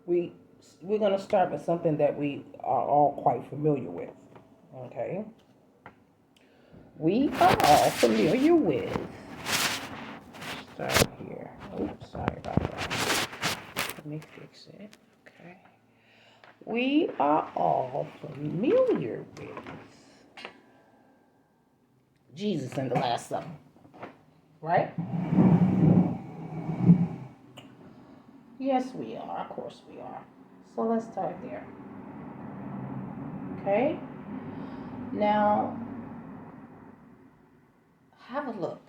we're going to start with something that we are all quite familiar with. Okay? We are all familiar with. Start here. Oops, sorry about that. Let me fix it. Okay. We are all familiar with Jesus and the Last Supper, right? Yes, we are. Of course, we are. So let's start there. Okay? Now, have a look.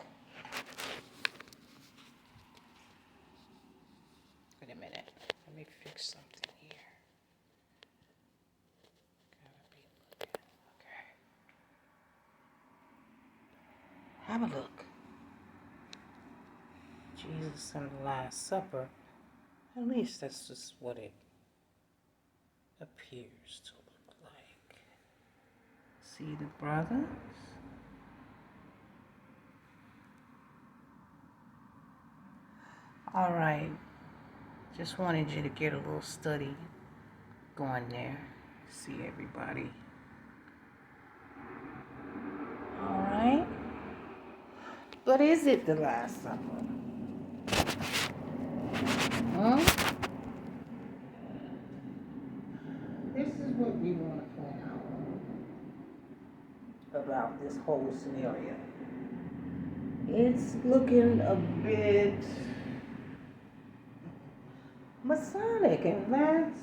Wait a minute. Let me fix something here. Gotta be looking. Okay. Have a look. Jesus and the Last Supper. At least that's just what it appears to look like. See the brothers? All right. Just wanted you to get a little study going there. See everybody. All right. But is it the Last Supper? Huh? This is what we want to point out about this whole scenario. It's looking a bit Masonic, and let's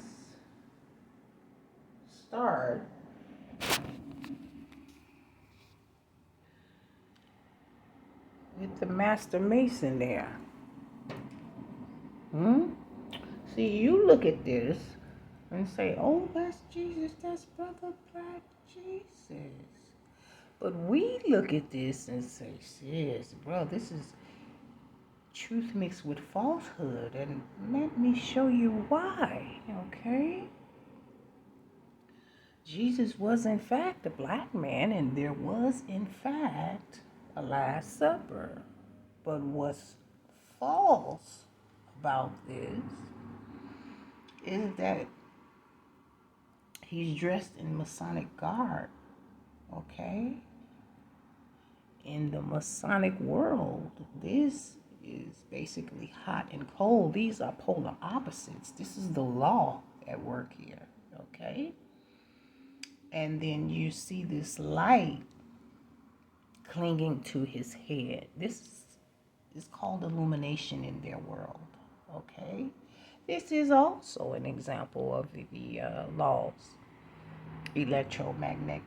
start with the Master Mason there. See, you look at this and say, oh, that's Jesus, that's Brother Black Jesus. But we look at this and say, sis, bro, this is truth mixed with falsehood, and let me show you why, okay? Jesus was in fact a black man, and there was in fact a Last Supper. But what's false about this is that he's dressed in Masonic garb, okay? In the Masonic world, this is basically hot and cold. These are polar opposites. This is the law at work here, okay? And then you see this light clinging to his head. This is called illumination in their world, okay? This is also an example of the laws, electromagnetism.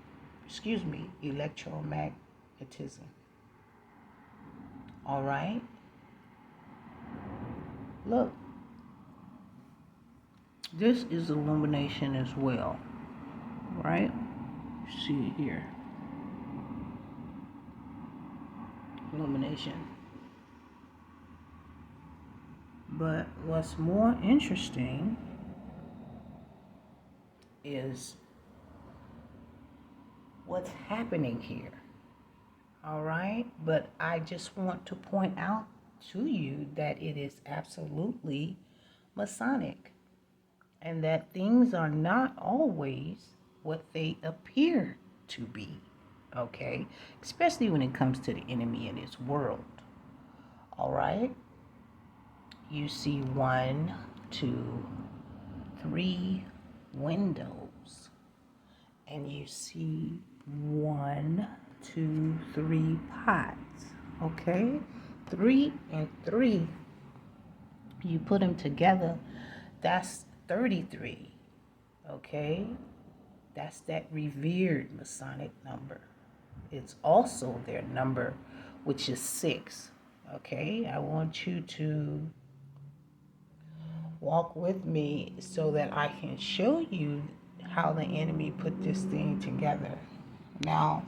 All right? Look, this is illumination as well, right? See it here. Illumination. But what's more interesting is what's happening here. All right? But I just want to point out to you that it is absolutely Masonic, and that things are not always what they appear to be, okay? Especially when it comes to the enemy and his world. All right? You see 1, 2, 3 windows, and you see 1, 2, 3 pots, okay? 3 and 3, you put them together, that's 33, okay? That's that revered Masonic number. It's also their number, which is 6, okay? I want you to walk with me so that I can show you how the enemy put this thing together. Now,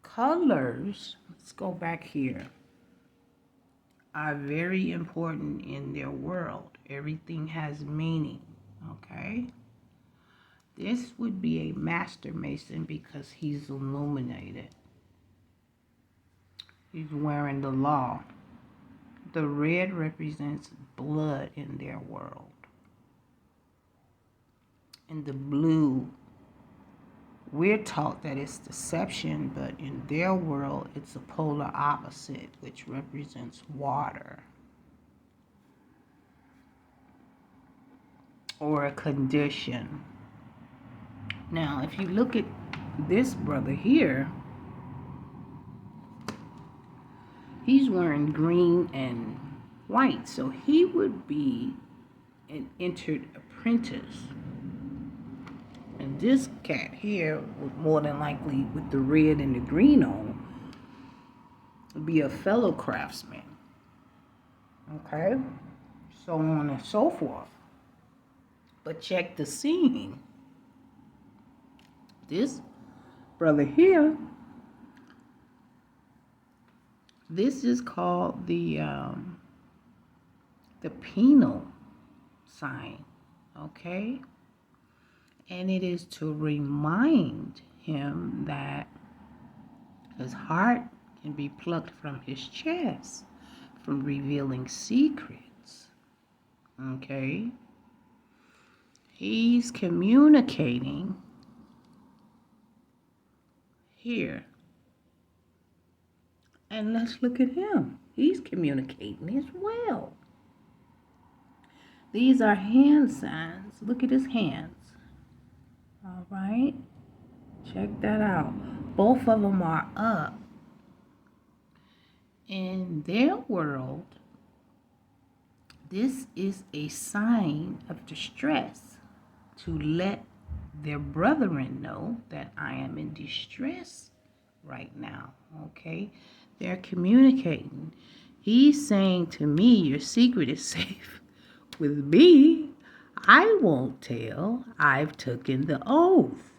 colors, let's go back here, are very important in their world. Everything has meaning, okay? This would be a Master Mason because he's illuminated. He's wearing the law. The red represents blood in their world. And the blue, we're taught that it's deception, but in their world, it's a polar opposite, which represents water. Or a condition. Now, if you look at this brother here, he's wearing green and white, so he would be an entered apprentice. And this cat here would more than likely, with the red and the green on, be a fellow craftsman. Okay? So on and so forth. But check the scene. This brother here, this is called the penal sign, okay? And it is to remind him that his heart can be plucked from his chest, from revealing secrets, okay? He's communicating here. And let's look at him. He's communicating as well. These are hand signs. Look at his hands. All right. Check that out. Both of them are up. In their world, this is a sign of distress to let their brethren know that I am in distress right now. Okay? They're communicating. He's saying to me, your secret is safe with me. I won't tell. I've taken the oath.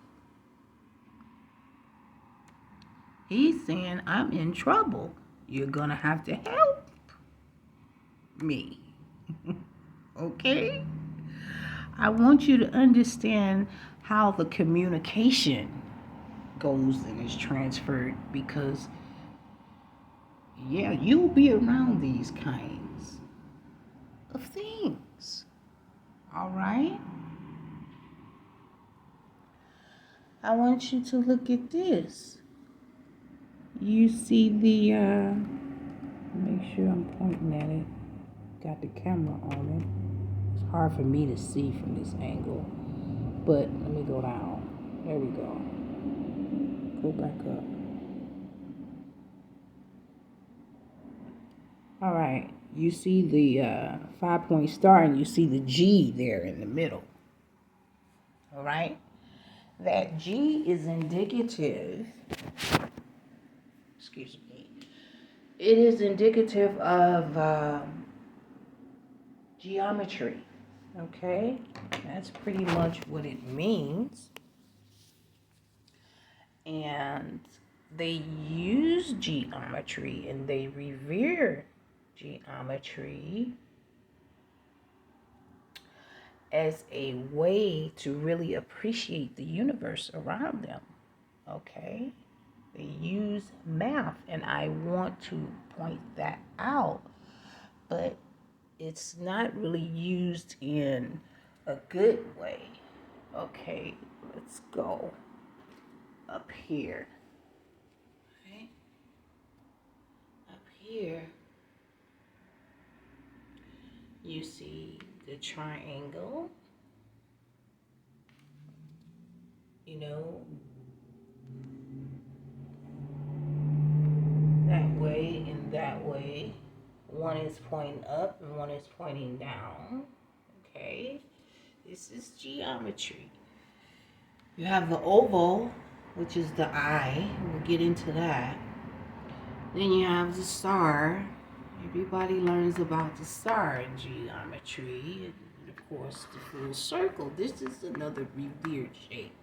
He's saying, I'm in trouble. You're going to have to help me. Okay? I want you to understand how the communication goes and is transferred, because yeah, you'll be around these kinds of things. All right? I want you to look at this. You see the, make sure I'm pointing at it. Got the camera on it. It's hard for me to see from this angle. But let me go down. There we go. Go back up. All right. You see the 5-point star, and you see the G there in the middle. All right. That G is indicative. Excuse me. It is indicative of geometry. Okay. That's pretty much what it means. And they use geometry and they revere geometry as a way to really appreciate the universe around them. Okay? They use math, and I want to point that out, but it's not really used in a good way. Okay, let's go up here. Okay? Up here, you see the triangle, you know, that way and that way. One is pointing up and one is pointing down. Okay, this is geometry. You have the oval, which is the eye. We'll get into that. Then you have the star. Everybody learns about the star in geometry. And of course, the full circle. This is another revered shape.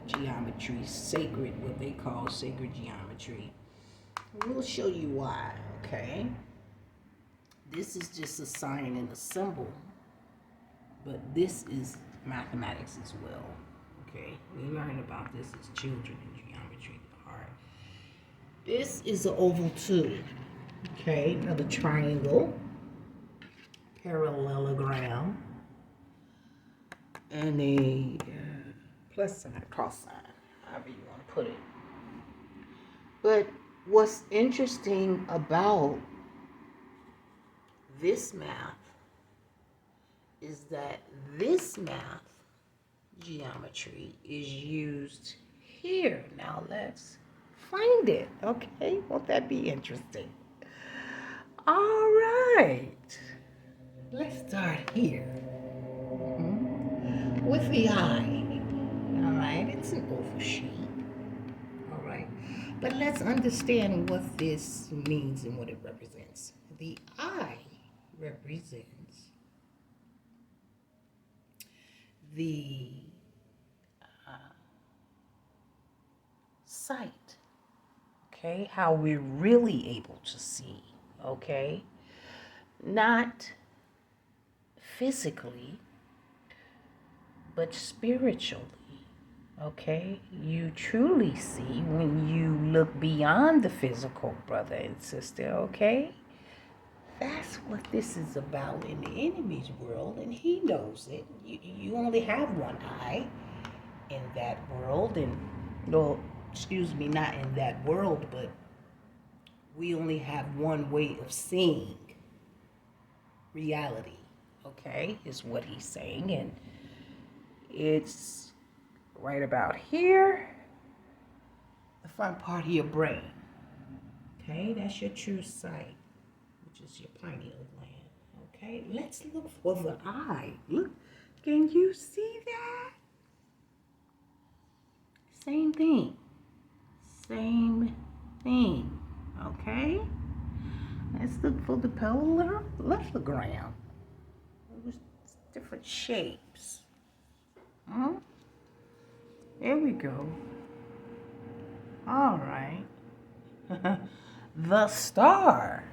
Geometry, sacred, what they call sacred geometry. We'll show you why, okay? This is just a sign and a symbol, but this is mathematics as well, okay? We learn about this as children in geometry, the heart. This is an oval too. Okay, another triangle, parallelogram, and a plus sign, cross sign, however you want to put it. But what's interesting about this math is that this math geometry is used here. Now let's find it, okay? Won't that be interesting? All right. Let's start here with the eye. All right, it's an oval shape. All right, but let's understand what this means and what it represents. The eye represents the sight, okay? How we're really able to see, okay? Not physically, but spiritually, okay? You truly see when you look beyond the physical, brother and sister, okay? That's what this is about in the enemy's world, and he knows it. You only have one eye in that world, and, no, excuse me, not in that world, but we only have one way of seeing reality, okay, is what he's saying. And it's right about here, the front part of your brain, okay? That's your true sight, which is your pineal gland, okay? Let's look for the eye. Look, can you see that? Same thing, okay? Let's look for the parallelogram. Different shapes. There we go. All right. The star.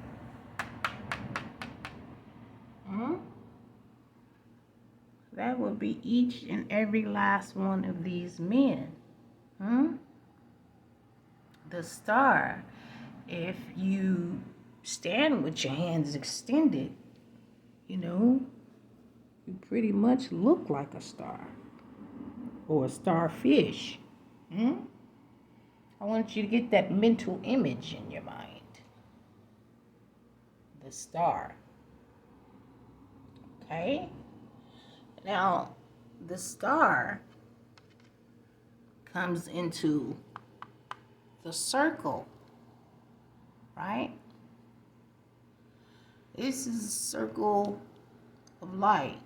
That would be each and every last one of these men. The star, if you stand with your hands extended, you pretty much look like a star or a starfish. I want you to get that mental image in your mind. The star. Okay? Now, the star comes into the circle, right? This is a circle of light.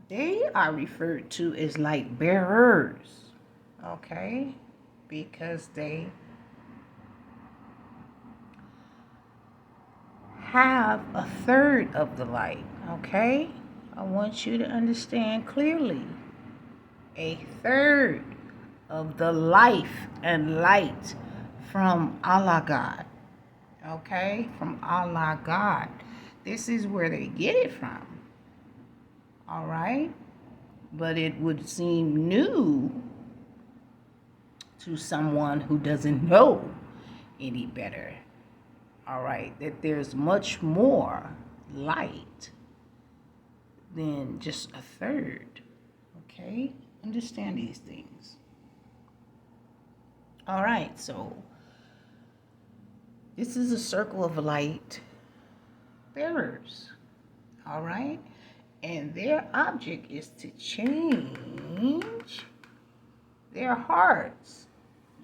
They are referred to as light bearers, okay? Because they have a third of the light, okay? I want you to understand clearly. A third of the life and light from Allah God, okay? From Allah God. This is where they get it from, all right? But it would seem new to someone who doesn't know any better, all right, that there's much more light than just a third, okay? Understand these things. All right, so this is a circle of light bearers, all right? And their object is to change their hearts.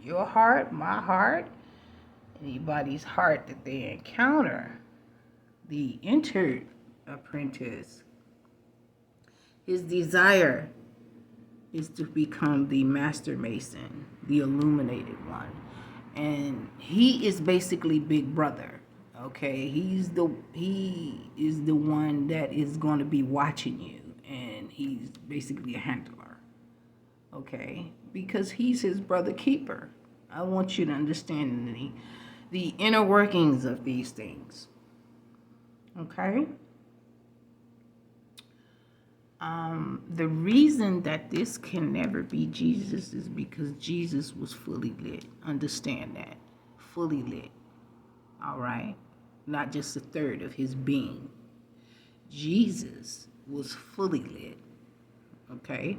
Your heart, my heart, anybody's heart that they encounter. The entered apprentice, his desire is to become the master mason, the illuminated one. And he is basically Big Brother, okay? He is the one that is going to be watching you, and he's basically a handler, okay? Because he's his brother keeper. I want you to understand the inner workings of these things, okay? The reason that this can never be Jesus is because Jesus was fully lit. Understand that. Fully lit. All right? Not just a third of his being. Jesus was fully lit. Okay?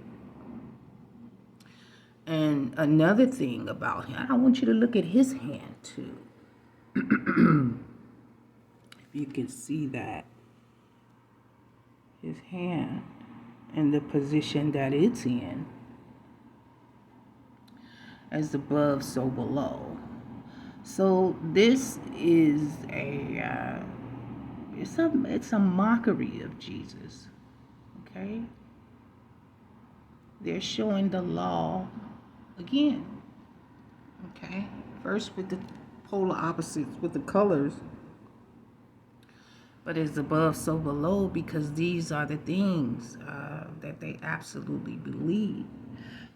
And another thing about him, I want you to look at his hand too. If you can see that. His hand and the position that it's in. As above, so below. So this is it's a mockery of Jesus. Okay? They're showing the law again. Okay? First with the polar opposites, with the colors. But it's above, so below, because these are the things that they absolutely believe.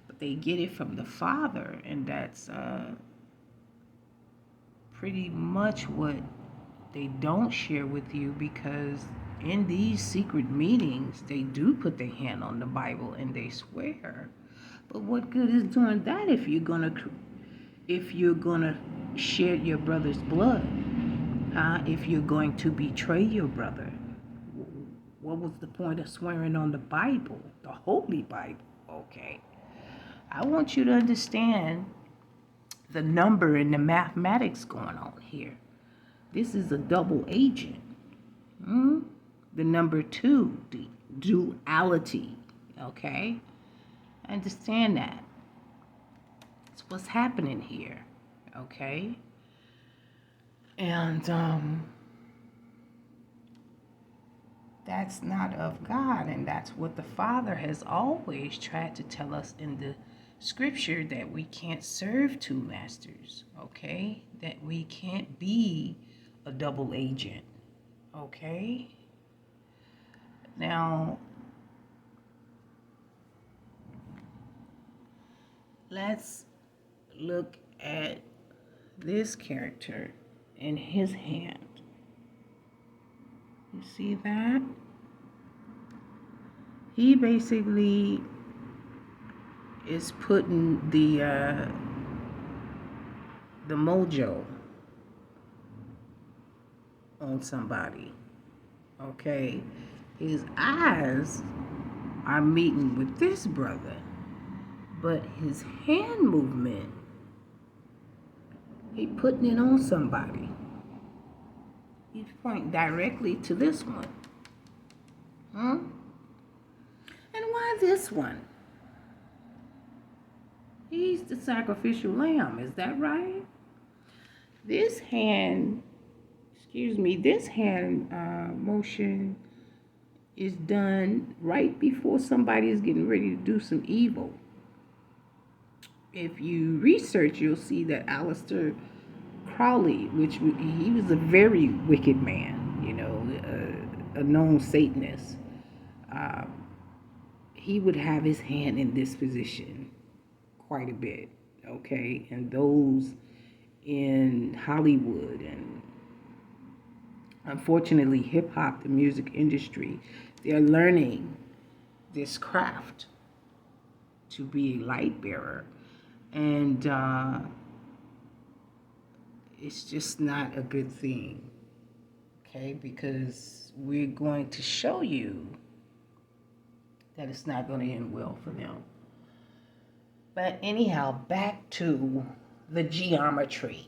But they get it from the Father, and that's pretty much what they don't share with you, because in these secret meetings, they do put their hand on the Bible and they swear. But what good is doing that if you're gonna share your brother's blood? If you're going to betray your brother? What was the point of swearing on the Bible, the Holy Bible? Okay. I want you to understand the number and the mathematics going on here. This is a double agent. The number 2, the duality. Okay? Understand that. That's what's happening here. Okay? And that's not of God, and that's what the Father has always tried to tell us in the scripture, that we can't serve two masters. Okay? That we can't be a double agent. Okay? Now, let's look at this character in his hand. You see that? He basically is putting the mojo on somebody. Okay? His eyes are meeting with this brother, but his hand movement, he putting it on somebody. He's pointing directly to this one. And why this one? He's the sacrificial lamb, is that right? This hand motion is done right before somebody is getting ready to do some evil. If you research, you'll see that Aleister Crowley, he was a very wicked man, a known Satanist. He would have his hand in this position quite a bit, okay? And those in Hollywood and unfortunately hip-hop, the music industry, they're learning this craft to be a light bearer. And it's just not a good thing, okay? Because we're going to show you that it's not going to end well for them. But anyhow, back to the geometry,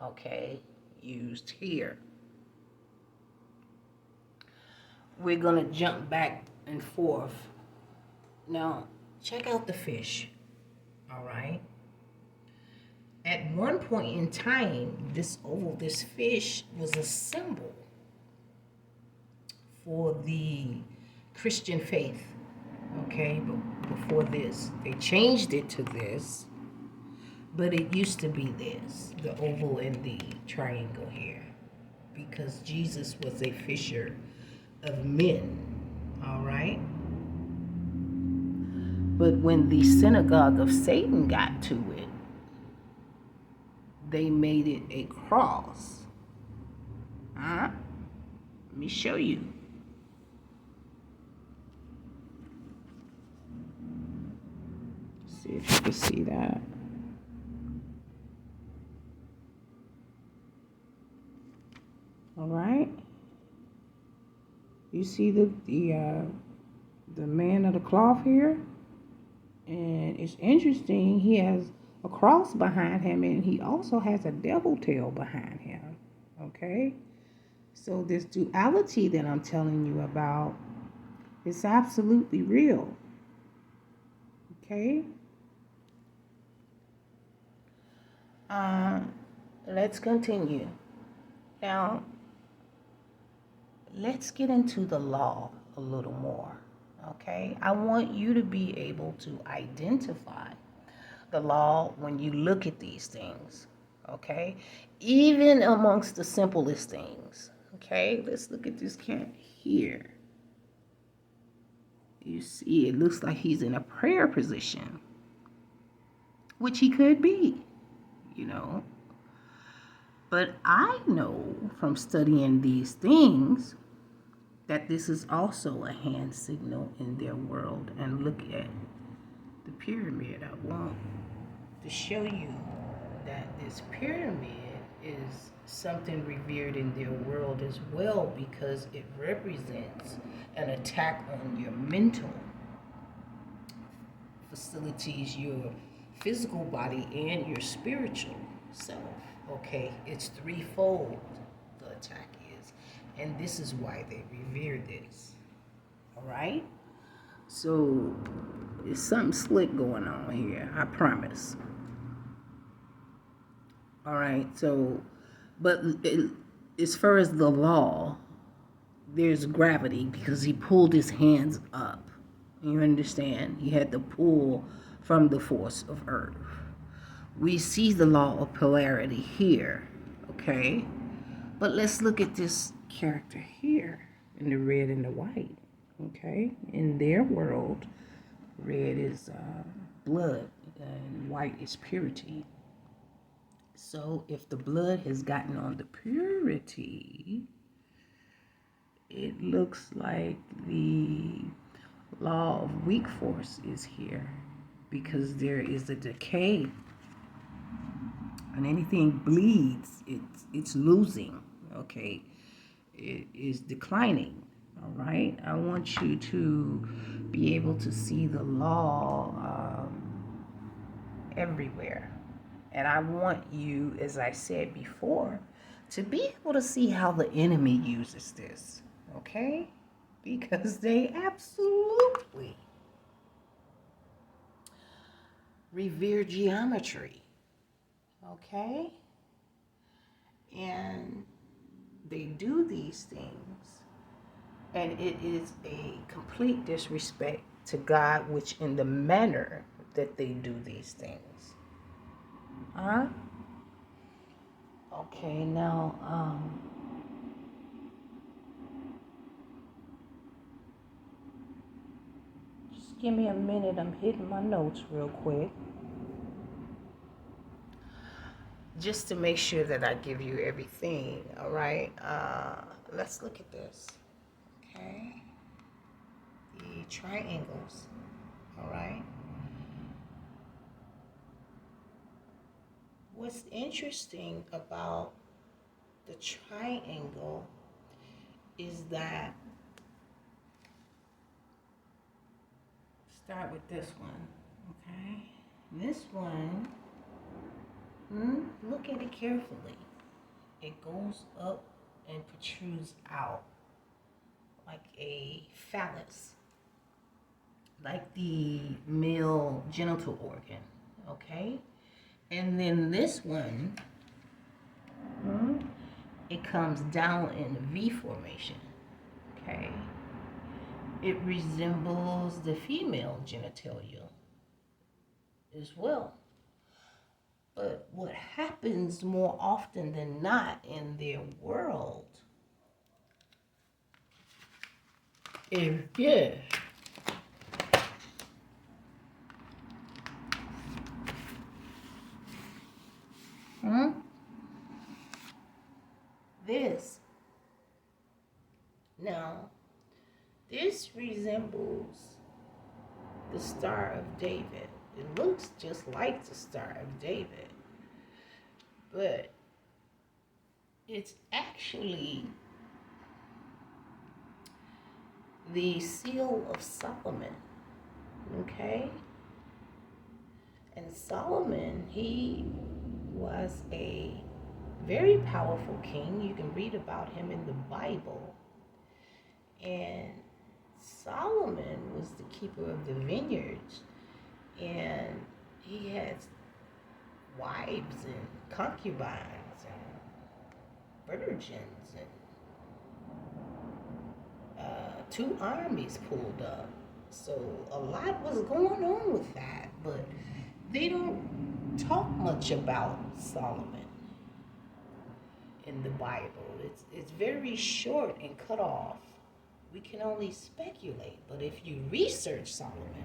okay, used here. We're going to jump back and forth. Now, check out the fish, all right? At one point in time, this fish was a symbol for the Christian faith, okay? But before this, they changed it to this, but it used to be this, the oval and the triangle here, because Jesus was a fisher of men, all right? But when the synagogue of Satan got to it, they made it a cross. Let me show you. See if you can see that. All right. You see the man of the cloth here? And it's interesting, he has a cross behind him, and he also has a devil tail behind him. Okay? So this duality that I'm telling you about is absolutely real. Okay? Let's continue. Now, let's get into the law a little more. Okay? I want you to be able to identify the law when you look at these things. Okay? Even amongst the simplest things. Okay? Let's look at this cat here. You see, it looks like he's in a prayer position, which he could be, you know. But I know from studying these things that this is also a hand signal in their world. And look at the pyramid. I want to show you that this pyramid is something revered in their world as well, because it represents an attack on your mental facilities, your physical body, and your spiritual self. Okay, it's threefold the attack is, and this is why they revere this. All right, so there's something slick going on here, I promise. All right, so but as far as the law, there's gravity because he pulled his hands up. You understand? He had to pull from the force of earth. We see the law of polarity here, okay? But let's look at this character here in the red and the white, okay? In their world, red is blood and white is purity. So if the blood has gotten on the purity, it looks like the law of weak force is here, because there is a decay. When anything bleeds, it's losing, okay? It is declining, all right? I want you to be able to see the law everywhere. And I want you, as I said before, to be able to see how the enemy uses this, okay? Because they absolutely revere geometry. Okay? And they do these things, and it is a complete disrespect to God, which in the manner that they do these things. Huh? Okay, now, just give me a minute. I'm hitting my notes real quick, just to make sure that I give you everything. All right, let's look at this. Okay, the triangles. All right, what's interesting about the triangle is that, start with this one. Okay, this one, look at it carefully. It goes up and protrudes out like a phallus, like the male genital organ, okay? And then this one, it comes down in V formation, okay? It resembles the female genitalia as well. But what happens more often than not in their world is this. This. Now, this resembles the Star of David. It looks just like the Star of David, but it's actually the seal of Solomon. Okay? And Solomon, he was a very powerful king. You can read about him in the Bible. And Solomon was the keeper of the vineyards. And he had wives and concubines and virgins and two armies pulled up. So a lot was going on with that, but they don't talk much about Solomon in the Bible. It's very short and cut off. We can only speculate, but if you research Solomon,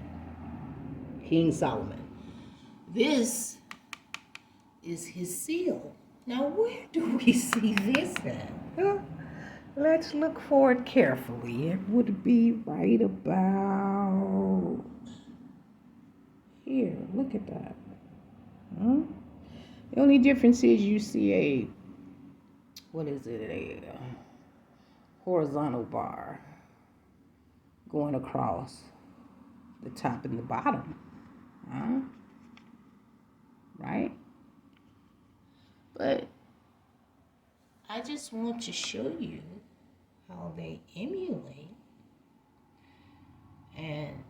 King Solomon, this is his seal. Now, where do we see this at? Huh? Let's look for it carefully. It would be right about here. Look at that. Huh? The only difference is you see a horizontal bar going across the top and the bottom. Huh? Right? But I just want to show you how they emulate and